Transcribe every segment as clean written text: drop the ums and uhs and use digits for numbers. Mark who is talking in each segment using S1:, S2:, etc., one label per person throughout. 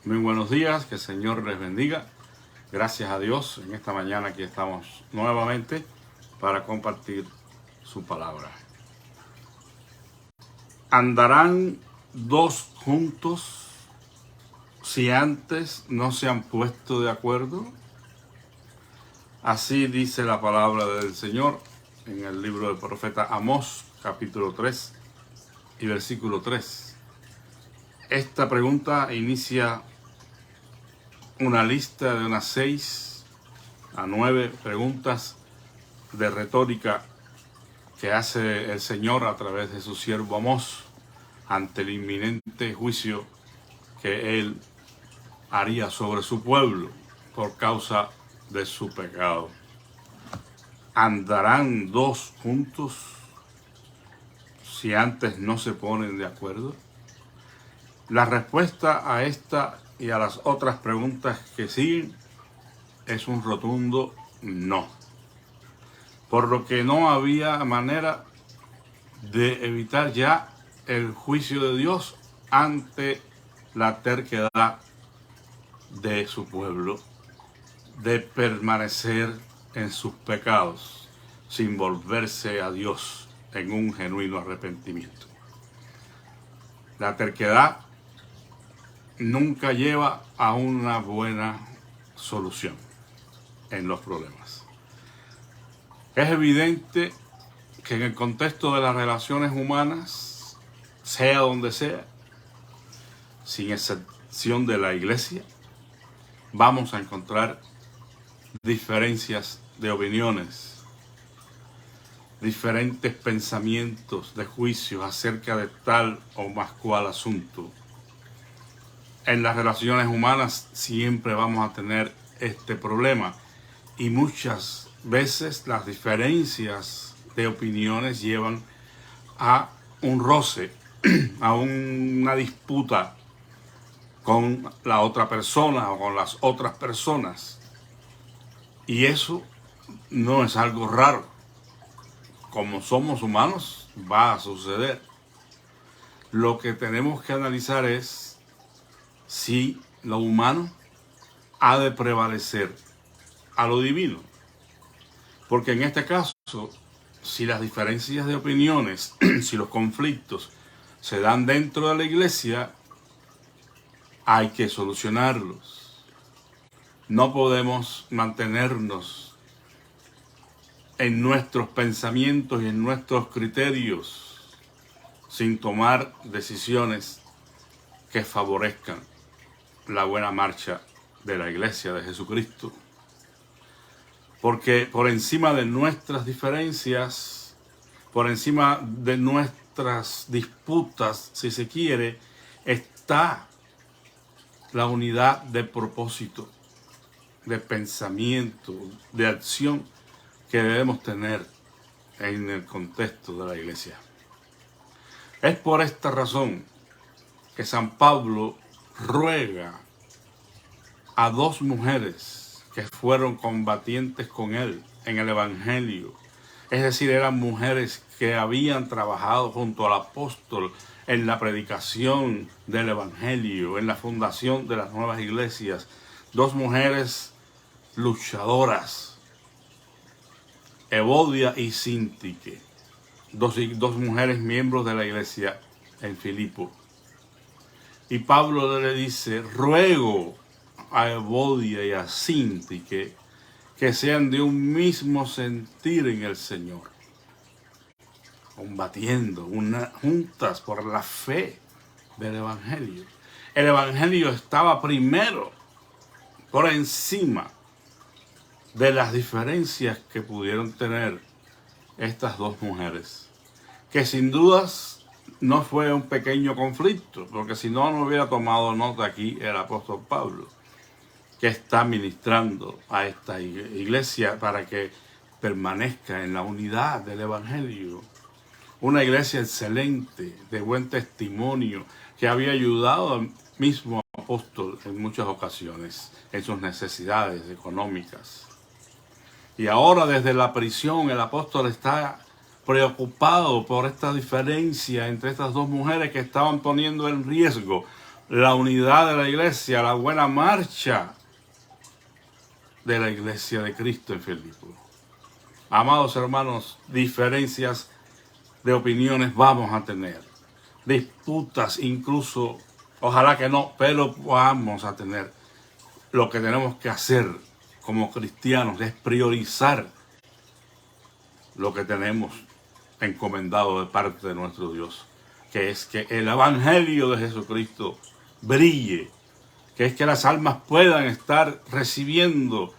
S1: Muy buenos días, que el Señor les bendiga. Gracias a Dios, en esta mañana aquí estamos nuevamente para compartir su palabra. ¿Andarán dos juntos si antes no se han puesto de acuerdo? Así dice la palabra del Señor en el libro del profeta Amós, capítulo 3 y versículo 3. Esta pregunta inicia una lista de unas 6 a 9 preguntas de retórica que hace el Señor a través de su siervo Amós ante el inminente juicio que él haría sobre su pueblo por causa de su pecado. ¿Andarán dos juntos si antes no se ponen de acuerdo? La respuesta a esta y a las otras preguntas que siguen es un rotundo no. Por lo que no había manera de evitar ya el juicio de Dios ante la terquedad de su pueblo, de permanecer en sus pecados sin volverse a Dios en un genuino arrepentimiento. La terquedad nunca lleva a una buena solución en los problemas. Es evidente que en el contexto de las relaciones humanas, sea donde sea, sin excepción de la iglesia, vamos a encontrar diferencias de opiniones, diferentes pensamientos de juicios acerca de tal o más cual asunto. En las relaciones humanas siempre vamos a tener este problema y muchas veces las diferencias de opiniones llevan a un roce, a una disputa con la otra persona o con las otras personas. Y eso no es algo raro. Como somos humanos, va a suceder. Lo que tenemos que analizar es si lo humano ha de prevalecer a lo divino. Porque en este caso, si las diferencias de opiniones, si los conflictos se dan dentro de la iglesia, hay que solucionarlos. No podemos mantenernos en nuestros pensamientos y en nuestros criterios sin tomar decisiones que favorezcan la buena marcha de la iglesia de Jesucristo. Porque por encima de nuestras diferencias, por encima de nuestras disputas, si se quiere, está la unidad de propósito, de pensamiento, de acción que debemos tener en el contexto de la iglesia. Es por esta razón que San Pablo ruega a dos mujeres que fueron combatientes con él en el Evangelio. Es decir, eran mujeres que habían trabajado junto al apóstol en la predicación del Evangelio, en la fundación de las nuevas iglesias. Dos mujeres luchadoras, Evodia y Síntique, dos mujeres miembros de la iglesia en Filipo. Y Pablo le dice, ruego a Evodia y a Síntique que sean de un mismo sentir en el Señor, combatiendo juntas por la fe del Evangelio. El Evangelio estaba primero, por encima de las diferencias que pudieron tener estas dos mujeres, que sin dudas no fue un pequeño conflicto, porque si no, no hubiera tomado nota aquí el apóstol Pablo, que está ministrando a esta iglesia para que permanezca en la unidad del Evangelio. Una iglesia excelente, de buen testimonio, que había ayudado al mismo apóstol en muchas ocasiones en sus necesidades económicas. Y ahora desde la prisión el apóstol está preocupado por esta diferencia entre estas dos mujeres que estaban poniendo en riesgo la unidad de la iglesia, la buena marcha de la iglesia de Cristo en Filipo. Amados hermanos, diferencias de opiniones vamos a tener, disputas incluso, ojalá que no, pero vamos a tener. Lo que tenemos que hacer como cristianos es priorizar lo que tenemos encomendado de parte de nuestro Dios, que es que el Evangelio de Jesucristo brille, que es que las almas puedan estar recibiendo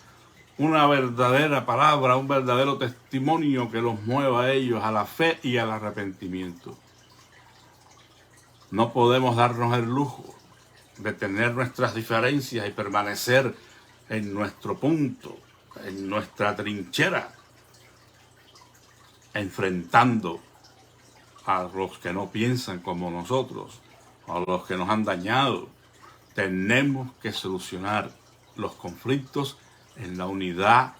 S1: una verdadera palabra, un verdadero testimonio que los mueva a ellos a la fe y al arrepentimiento. No podemos darnos el lujo de tener nuestras diferencias y permanecer en nuestro punto, en nuestra trinchera, enfrentando a los que no piensan como nosotros, a los que nos han dañado. Tenemos que solucionar los conflictos en la unidad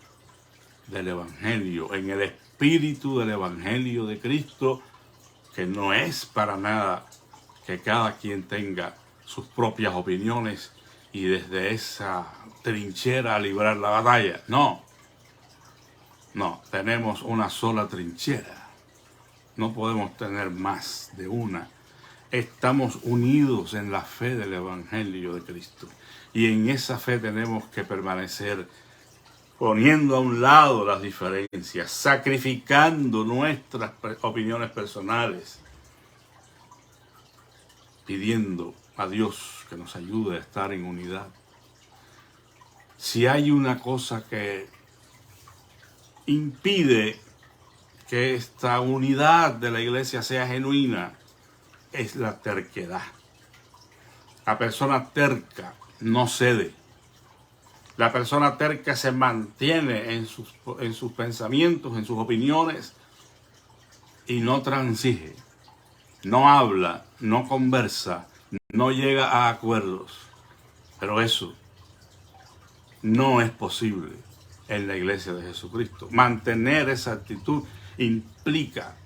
S1: del Evangelio, en el espíritu del Evangelio de Cristo, que no es para nada que cada quien tenga sus propias opiniones y desde esa trinchera librar la batalla. No, tenemos una sola trinchera. No podemos tener más de una. Estamos unidos en la fe del Evangelio de Cristo. Y en esa fe tenemos que permanecer poniendo a un lado las diferencias, sacrificando nuestras opiniones personales, pidiendo a Dios que nos ayude a estar en unidad. Si hay una cosa que impide que esta unidad de la iglesia sea genuina, es la terquedad. La persona terca no cede. La persona terca se mantiene en sus pensamientos, en sus opiniones y no transige, no habla, no conversa, no llega a acuerdos. Pero eso no es posible en la iglesia de Jesucristo. Mantener esa actitud implica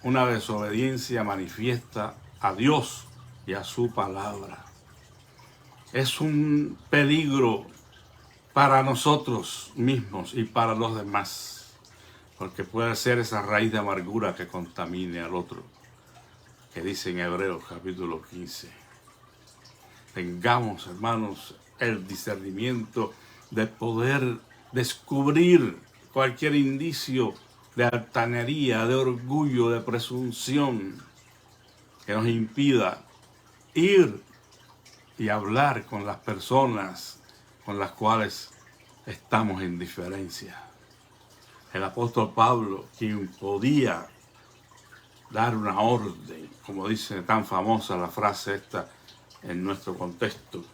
S1: una desobediencia manifiesta a Dios y a su palabra. Es un peligro para nosotros mismos y para los demás, porque puede ser esa raíz de amargura que contamine al otro, que dice en Hebreos capítulo 15. Tengamos, hermanos, el discernimiento de poder descubrir cualquier indicio de altanería, de orgullo, de presunción que nos impida ir y hablar con las personas con las cuales estamos en diferencia. El apóstol Pablo, quien podía dar una orden, como dice tan famosa la frase esta en nuestro contexto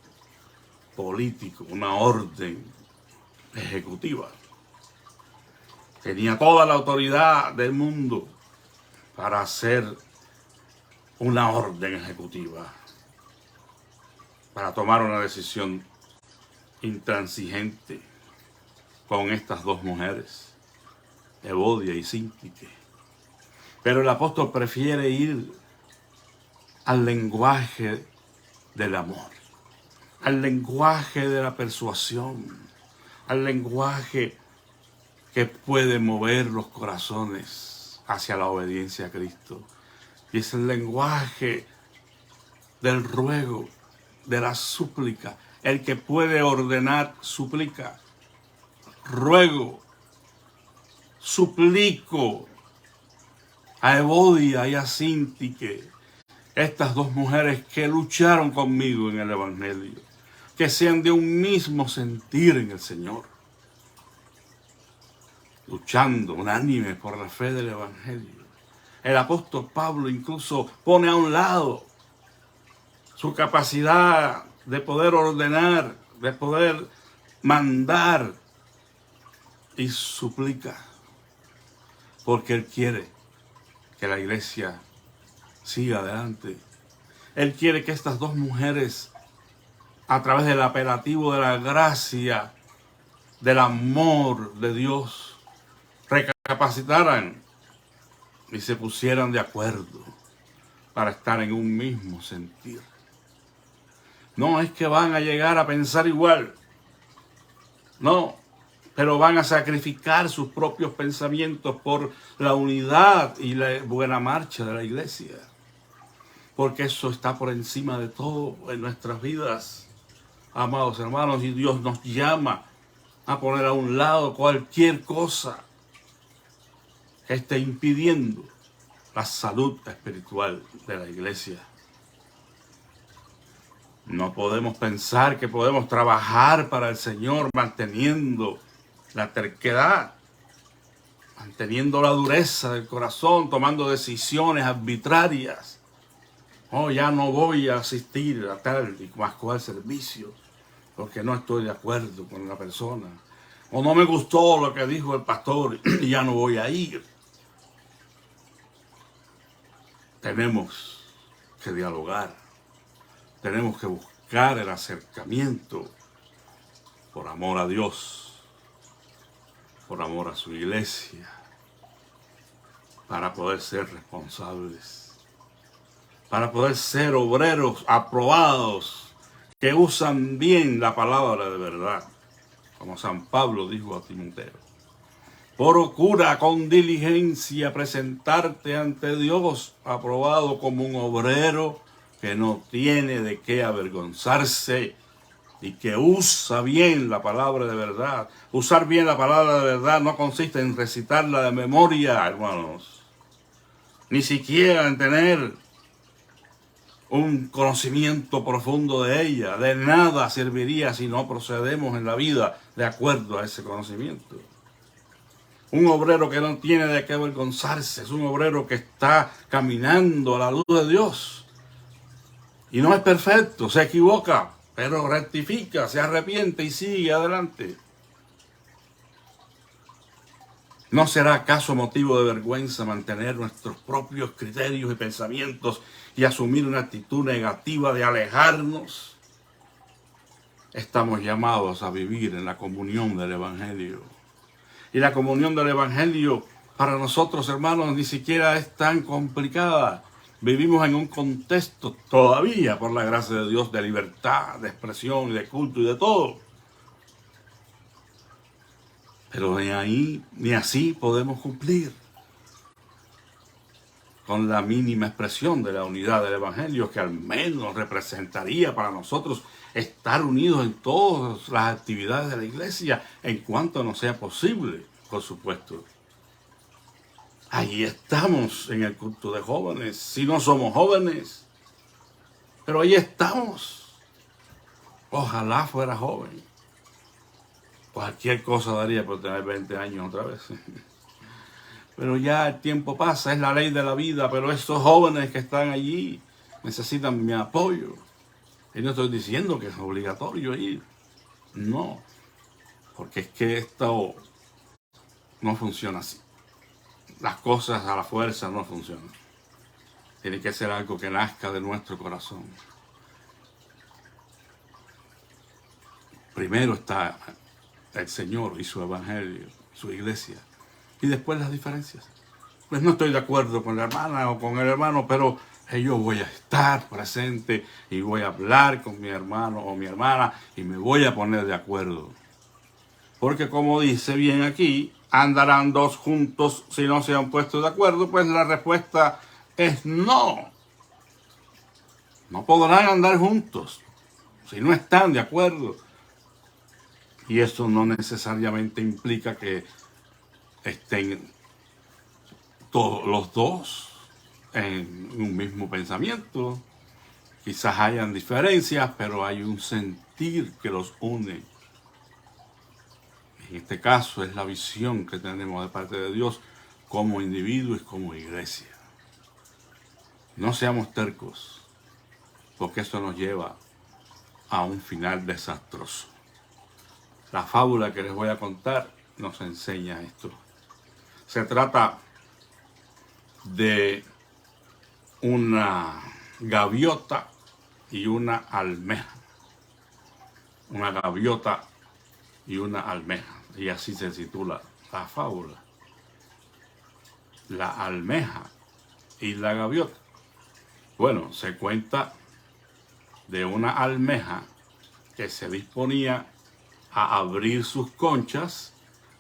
S1: político, una orden ejecutiva. Tenía toda la autoridad del mundo para hacer una orden ejecutiva, para tomar una decisión intransigente con estas dos mujeres, Evodia y Síntique. Pero el apóstol prefiere ir al lenguaje del amor, al lenguaje de la persuasión, al lenguaje que puede mover los corazones hacia la obediencia a Cristo. Y es el lenguaje del ruego, de la súplica. El que puede ordenar, suplica. Ruego, suplico a Evodia y a Síntique, estas dos mujeres que lucharon conmigo en el Evangelio, que sean de un mismo sentir en el Señor, luchando unánime por la fe del Evangelio. El apóstol Pablo incluso pone a un lado su capacidad de poder ordenar, de poder mandar, y suplica, porque él quiere que la iglesia siga adelante. Él quiere que estas dos mujeres, a través del apelativo de la gracia, del amor de Dios, recapacitaran y se pusieran de acuerdo para estar en un mismo sentir. No es que van a llegar a pensar igual. No, pero van a sacrificar sus propios pensamientos por la unidad y la buena marcha de la iglesia. Porque eso está por encima de todo en nuestras vidas, amados hermanos, y Dios nos llama a poner a un lado cualquier cosa que esté impidiendo la salud espiritual de la iglesia. No podemos pensar que podemos trabajar para el Señor manteniendo la terquedad, manteniendo la dureza del corazón, tomando decisiones arbitrarias. Oh, ya no voy a asistir a tal y más cual servicio porque no estoy de acuerdo con la persona. O no me gustó lo que dijo el pastor y ya no voy a ir. Tenemos que dialogar. Tenemos que buscar el acercamiento por amor a Dios, por amor a su iglesia, para poder ser responsables, para poder ser obreros aprobados, que usan bien la palabra de verdad, como San Pablo dijo a Timoteo. Procura con diligencia presentarte ante Dios aprobado como un obrero que no tiene de qué avergonzarse y que usa bien la palabra de verdad. Usar bien la palabra de verdad no consiste en recitarla de memoria, hermanos, ni siquiera en tener un conocimiento profundo de ella. De nada serviría si no procedemos en la vida de acuerdo a ese conocimiento. Un obrero que no tiene de qué avergonzarse es un obrero que está caminando a la luz de Dios. Y no es perfecto, se equivoca, pero rectifica, se arrepiente y sigue adelante. ¿No será acaso motivo de vergüenza mantener nuestros propios criterios y pensamientos y asumir una actitud negativa de alejarnos? Estamos llamados a vivir en la comunión del Evangelio. Y la comunión del Evangelio para nosotros, hermanos, ni siquiera es tan complicada. Vivimos en un contexto todavía, por la gracia de Dios, de libertad, de expresión, de culto y de todo. Pero ni así podemos cumplir con la mínima expresión de la unidad del Evangelio, que al menos representaría para nosotros estar unidos en todas las actividades de la iglesia, en cuanto nos sea posible, por supuesto. Ahí estamos en el culto de jóvenes, si no somos jóvenes, pero ahí estamos. Ojalá fuera joven. Cualquier cosa daría por tener 20 años otra vez. Pero ya el tiempo pasa, es la ley de la vida, pero estos jóvenes que están allí necesitan mi apoyo. Y no estoy diciendo que es obligatorio ir. No, porque es que esto no funciona así. Las cosas a la fuerza no funcionan. Tiene que ser algo que nazca de nuestro corazón. Primero está el Señor y su Evangelio, su iglesia. Y después las diferencias. Pues no estoy de acuerdo con la hermana o con el hermano, pero yo voy a estar presente y voy a hablar con mi hermano o mi hermana y me voy a poner de acuerdo. Porque como dice bien aquí, andarán dos juntos si no se han puesto de acuerdo, pues la respuesta es no. No podrán andar juntos si no están de acuerdo. Y eso no necesariamente implica que estén todos los dos en un mismo pensamiento. Quizás hayan diferencias, pero hay un sentir que los une. En este caso es la visión que tenemos de parte de Dios como individuos y como iglesia. No seamos tercos, porque eso nos lleva a un final desastroso. La fábula que les voy a contar nos enseña esto. Se trata de una gaviota y una almeja. Una gaviota y una almeja. Y así se titula la fábula. La almeja y la gaviota. Bueno, se cuenta de una almeja que se disponía a abrir sus conchas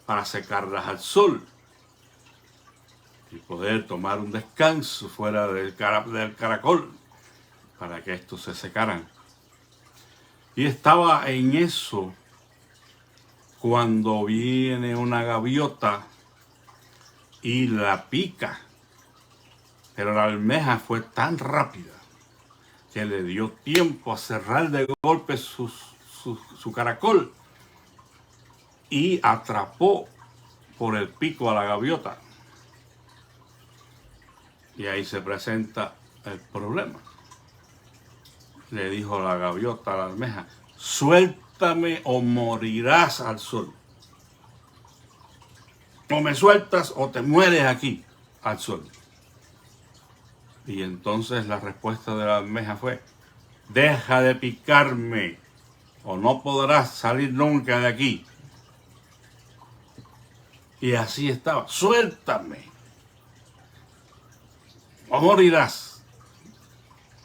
S1: para secarlas al sol y poder tomar un descanso fuera del caracol para que estos se secaran. Y estaba en eso cuando viene una gaviota y la pica. Pero la almeja fue tan rápida que le dio tiempo a cerrar de golpe su caracol y atrapó por el pico a la gaviota. Y ahí se presenta el problema. Le dijo la gaviota a la almeja: suéltame o morirás al sol. O me sueltas o te mueres aquí al sol. Y entonces la respuesta de la almeja fue: deja de picarme o no podrás salir nunca de aquí. Y así estaba: suéltame o morirás.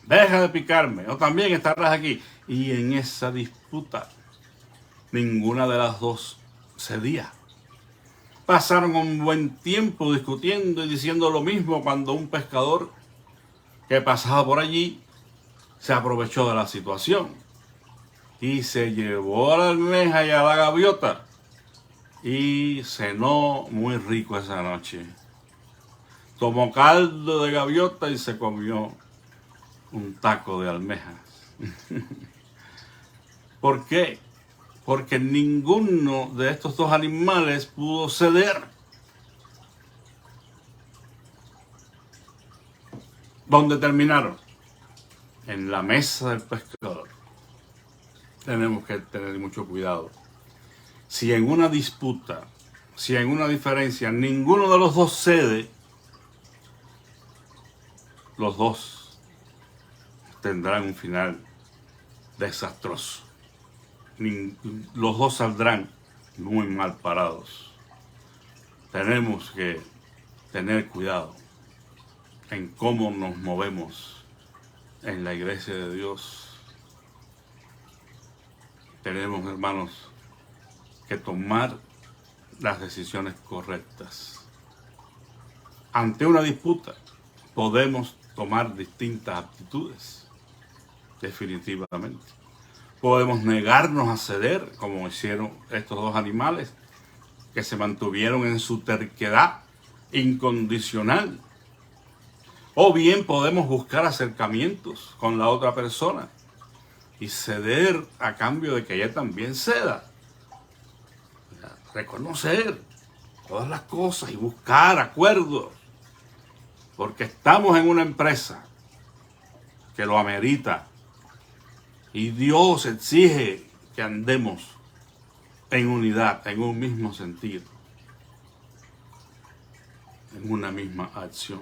S1: Deja de picarme o también estarás aquí. Y en esa disputa ninguna de las dos cedía. Pasaron un buen tiempo discutiendo y diciendo lo mismo cuando un pescador que pasaba por allí se aprovechó de la situación y se llevó a la almeja y a la gaviota y cenó muy rico esa noche. Tomó caldo de gaviota y se comió un taco de almejas. ¿Por qué? Porque ninguno de estos dos animales pudo ceder. ¿Dónde terminaron? En la mesa del pescador. Tenemos que tener mucho cuidado. Si en una disputa, si en una diferencia, ninguno de los dos cede, los dos tendrán un final desastroso. Los dos saldrán muy mal parados. Tenemos que tener cuidado en cómo nos movemos en la iglesia de Dios. Tenemos, hermanos, que tomar las decisiones correctas. Ante una disputa podemos tomar distintas actitudes. Definitivamente. Podemos negarnos a ceder, como hicieron estos dos animales, que se mantuvieron en su terquedad incondicional. O bien podemos buscar acercamientos con la otra persona y ceder a cambio de que ella también ceda. Reconocer todas las cosas y buscar acuerdos. Porque estamos en una empresa que lo amerita. Y Dios exige que andemos en unidad, en un mismo sentido, en una misma acción.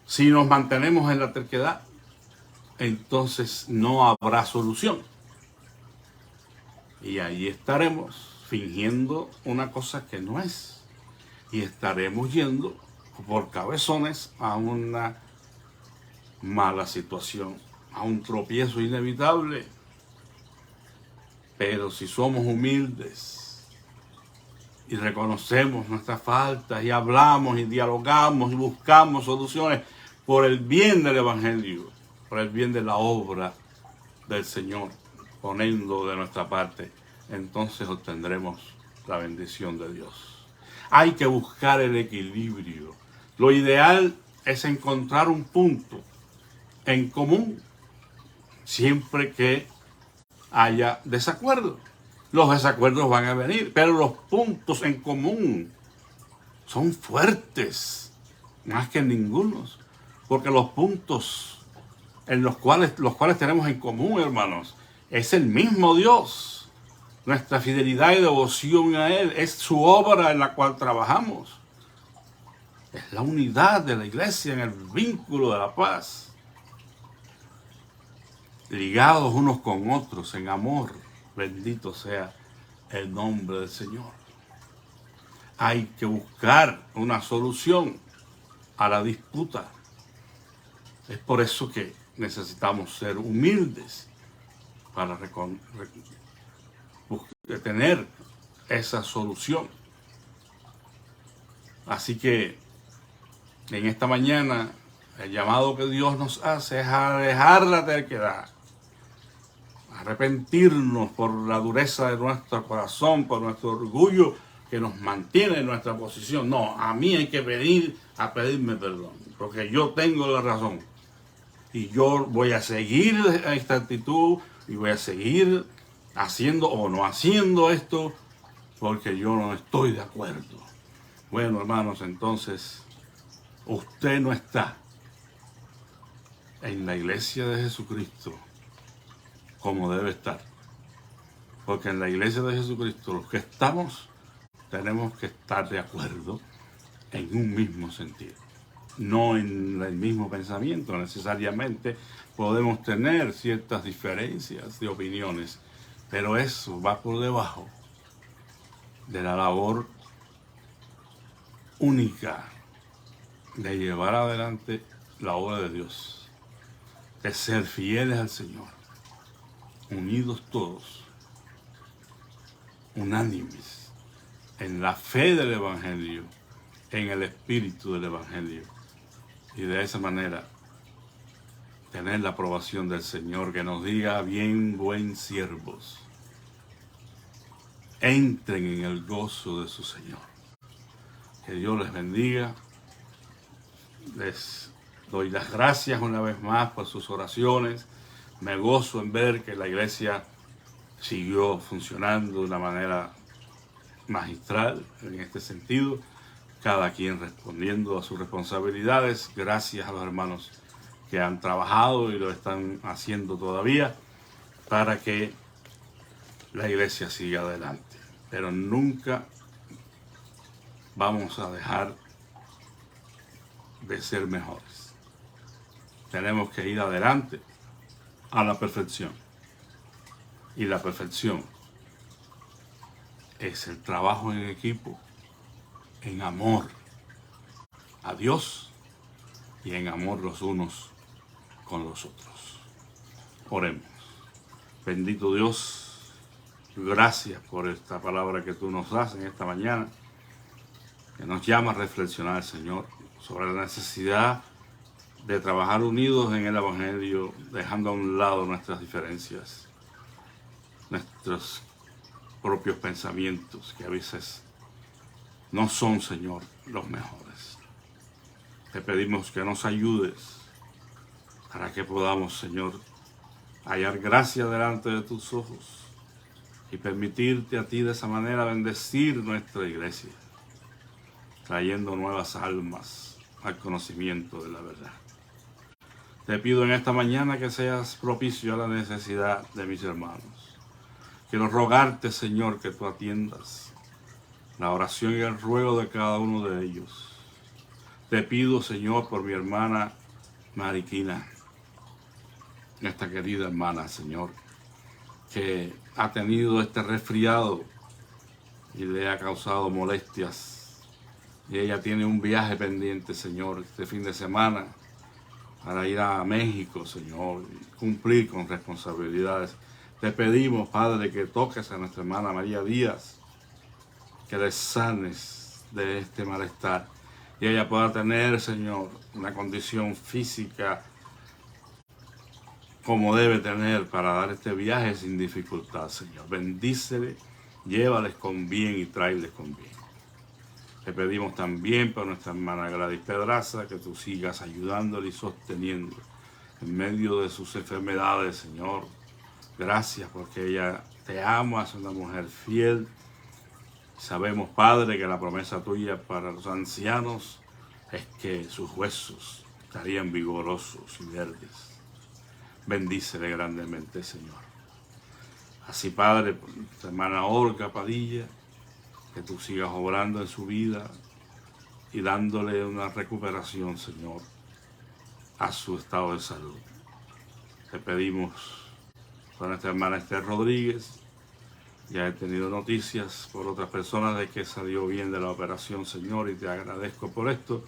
S1: Si nos mantenemos en la terquedad, entonces no habrá solución. Y ahí estaremos fingiendo una cosa que no es. Y estaremos yendo por cabezones a una mala situación, a un tropiezo inevitable. Pero si somos humildes y reconocemos nuestras faltas y hablamos y dialogamos y buscamos soluciones por el bien del Evangelio, por el bien de la obra del Señor, poniendo de nuestra parte, entonces obtendremos la bendición de Dios. Hay que buscar el equilibrio. Lo ideal es encontrar un punto en común, siempre que haya desacuerdo. Los desacuerdos van a venir, pero los puntos en común son fuertes, más que ningunos, porque los puntos en los cuales tenemos en común, hermanos, es el mismo Dios. Nuestra fidelidad y devoción a Él es su obra en la cual trabajamos. Es la unidad de la iglesia en el vínculo de la paz. Ligados unos con otros en amor. Bendito sea el nombre del Señor. Hay que buscar una solución a la disputa. Es por eso que necesitamos ser humildes para tener esa solución. Así que en esta mañana el llamado que Dios nos hace es a dejar la terquedad, arrepentirnos por la dureza de nuestro corazón, por nuestro orgullo que nos mantiene en nuestra posición. No, a mí hay que venir a pedirme perdón, porque yo tengo la razón. Y yo voy a seguir esta actitud y voy a seguir haciendo o no haciendo esto porque yo no estoy de acuerdo. Bueno, hermanos, entonces usted no está en la iglesia de Jesucristo como debe estar. Porque en la iglesia de Jesucristo los que estamos tenemos que estar de acuerdo en un mismo sentido. No en el mismo pensamiento necesariamente. Podemos tener ciertas diferencias de opiniones, pero eso va por debajo de la labor única de llevar adelante la obra de Dios, de ser fieles al Señor, unidos todos, unánimes, en la fe del Evangelio, en el espíritu del Evangelio, y de esa manera tener la aprobación del Señor que nos diga: bien, buen siervos, entren en el gozo de su Señor. Que Dios les bendiga. Les doy las gracias una vez más por sus oraciones. Me gozo en ver que la iglesia siguió funcionando de una manera magistral en este sentido, cada quien respondiendo a sus responsabilidades. Gracias a los hermanos que han trabajado y lo están haciendo todavía para que la iglesia siga adelante. Pero nunca vamos a dejar de ser mejores. Tenemos que ir adelante a la perfección. Y la perfección es el trabajo en equipo, en amor a Dios y en amor los unos con los otros. Oremos. Bendito Dios, gracias por esta palabra que tú nos das en esta mañana, que nos llama a reflexionar, Señor, sobre la necesidad de trabajar unidos en el Evangelio, dejando a un lado nuestras diferencias, nuestros propios pensamientos, que a veces no son, Señor, los mejores. Te pedimos que nos ayudes para que podamos, Señor, hallar gracia delante de tus ojos y permitirte a ti de esa manera bendecir nuestra iglesia, trayendo nuevas almas al conocimiento de la verdad. Te pido en esta mañana que seas propicio a la necesidad de mis hermanos. Quiero rogarte, Señor, que tú atiendas la oración y el ruego de cada uno de ellos. Te pido, Señor, por mi hermana Mariquina, esta querida hermana, Señor, que ha tenido este resfriado y le ha causado molestias. Y ella tiene un viaje pendiente, Señor, este fin de semana para ir a México, Señor, y cumplir con responsabilidades. Te pedimos, Padre, que toques a nuestra hermana María Díaz, que le sanes de este malestar y ella pueda tener, Señor, una condición física como debe tener para dar este viaje sin dificultad, Señor. Bendícele, llévales con bien y tráeles con bien. Te pedimos también por nuestra hermana Gladys Pedraza, que tú sigas ayudándole y sosteniendo en medio de sus enfermedades, Señor. Gracias porque ella te ama, es una mujer fiel. Sabemos, Padre, que la promesa tuya para los ancianos es que sus huesos estarían vigorosos y verdes. Bendícele grandemente, Señor. Así, Padre, por nuestra hermana Olga Padilla, que tú sigas obrando en su vida y dándole una recuperación, Señor, a su estado de salud. Te pedimos por nuestra hermana Esther Rodríguez. Ya he tenido noticias por otras personas de que salió bien de la operación, Señor, y te agradezco por esto,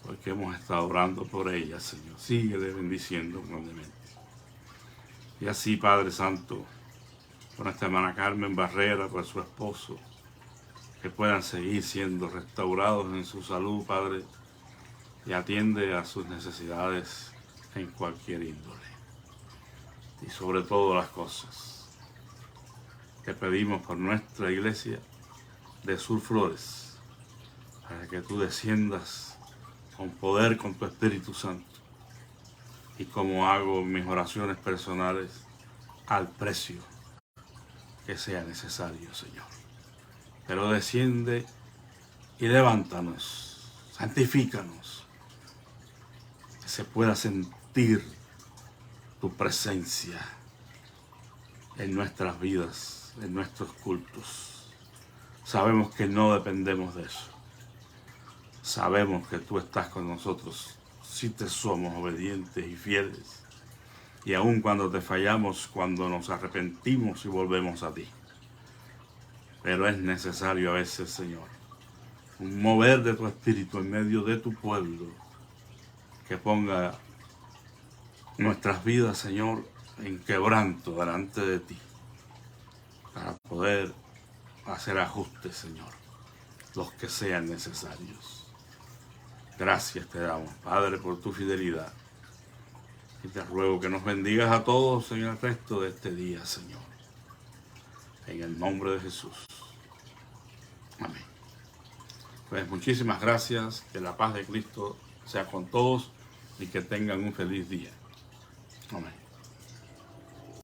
S1: porque hemos estado orando por ella, Señor. Síguele bendiciendo grandemente. Y así, Padre Santo, por nuestra hermana Carmen Barrera, por su esposo, que puedan seguir siendo restaurados en su salud, Padre, y atiende a sus necesidades en cualquier índole. Y sobre todas las cosas, te pedimos por nuestra iglesia de Sur Flores, para que tú desciendas con poder, con tu Espíritu Santo, y como hago mis oraciones personales, al precio que sea necesario, Señor. Pero desciende y levántanos, santifícanos, que se pueda sentir tu presencia en nuestras vidas, en nuestros cultos. Sabemos que no dependemos de eso. Sabemos que tú estás con nosotros si te somos obedientes y fieles. Y aun cuando te fallamos, cuando nos arrepentimos y volvemos a ti. Pero es necesario a veces, Señor, un mover de tu espíritu en medio de tu pueblo, que ponga nuestras vidas, Señor, en quebranto delante de ti, para poder hacer ajustes, Señor, los que sean necesarios. Gracias te damos, Padre, por tu fidelidad. Y te ruego que nos bendigas a todos en el resto de este día, Señor. En el nombre de Jesús. Amén. Pues muchísimas gracias. Que la paz de Cristo sea con todos y que tengan un feliz día. Amén.